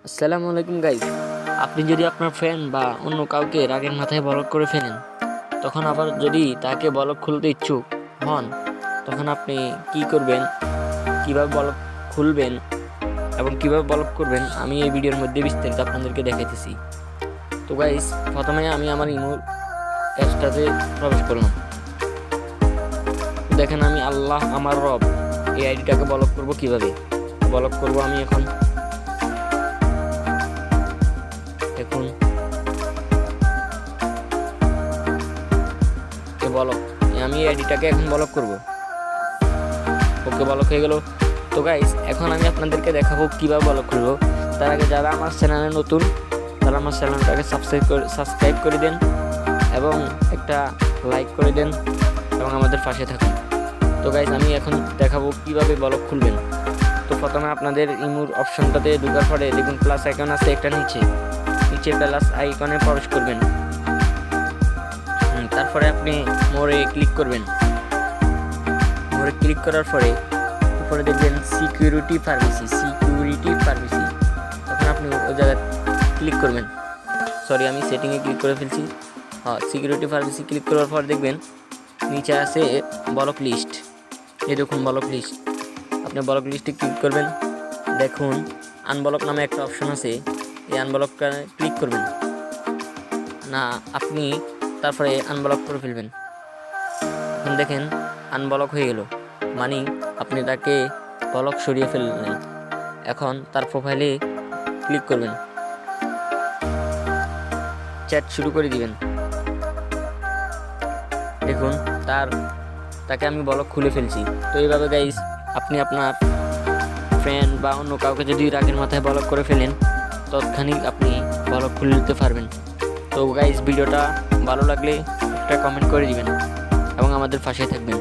আসসালামু আলাইকুম গাইস। আপনি যদি আপনার ফ্রেন্ড বা অন্য কাউকে রাগের মাথায় ব্লক করে ফেলেন, তখন আবার যদি তাকে ব্লক খুলতে ইচ্ছুক হন, তখন আপনি কি করবেন, কিভাবে ব্লক খুলবেন এবং কিভাবে ব্লক করবেন, আমি এই ভিডিওর মধ্যে বিস্তারিত আপনাদেরকে দেখাইতেছি। তো গাইস, প্রথমে আমি আমার ইমো অ্যাপসটাতে প্রবেশ করলাম। দেখেন, আমি আল্লাহ আমার রব এই আইডিটাকে ব্লক করব। কিভাবে ব্লক করব আমি এখন দেখুন ব্লক, আমি এই আইডিটাকে এখন ব্লক করব। ওকে, ব্লক হয়ে গেল। তো গাইস, এখন আমি আপনাদেরকে দেখাবো কিভাবে ব্লক করব। তার আগে যারা আমার চ্যানেলে নতুন, তারা আমার চ্যানেলটাকে সাবস্ক্রাইব করে দেন এবং একটা লাইক করে দেন এবং আমাদের পাশে থাকুন। তো গাইস, আমি এখন দেখাবো কিভাবে ব্লক খুলবেন। তো প্রথমে আপনাদের ইমোর অপশনটাতে ঢোকার পরে দেখুন প্লাস আইকন আছে একটা, নিচে প্লাস আইকনে প্রবেশ করবেন। তারপরে আপনি মোরে ক্লিক করবেন। মোরে ক্লিক করার পরে উপরে দেখবেন সিকিউরিটি প্রাইভেসি। তখন আপনি ওই জায়গায় ক্লিক করবেন। সরি, আমি সেটিংয়ে ক্লিক করে ফেলছি। সিকিউরিটি প্রাইভেসি ক্লিক করার পর দেখবেন নিচে আছে ব্লক লিস্ট। এই দেখুন ব্লক লিস্ট, আপনি ব্লক লিস্টে ক্লিক করবেন। দেখুন আনব্লক নামে একটা অপশন আছে, এই আনব্লকটা ক্লিক করবেন না, আপনি তারপরে আনব্লক করে ফেলবেন। এখন দেখেন আনব্লক হয়ে গেল, মানে আপনি তাকে ব্লক সরিয়ে ফেললেন। এখন তার প্রোফাইলে ক্লিক করবেন, চ্যাট শুরু করে দিবেন। দেখুন তাকে আমি ব্লক খুলে ফেলছি। তো এইভাবে গাইস, আপনি আপনার ফ্রেন্ড বা অন্য কাউকে যদি রাগের মাথায় ব্লক করে ফেলেন, তৎক্ষণিক আপনি ব্লক খুলে নিতে পারবেন। তো গাইস, ভিডিওটা ভালো লাগলে একটা কমেন্ট করে দিবেন এবং আমাদের পাশে থাকবেন।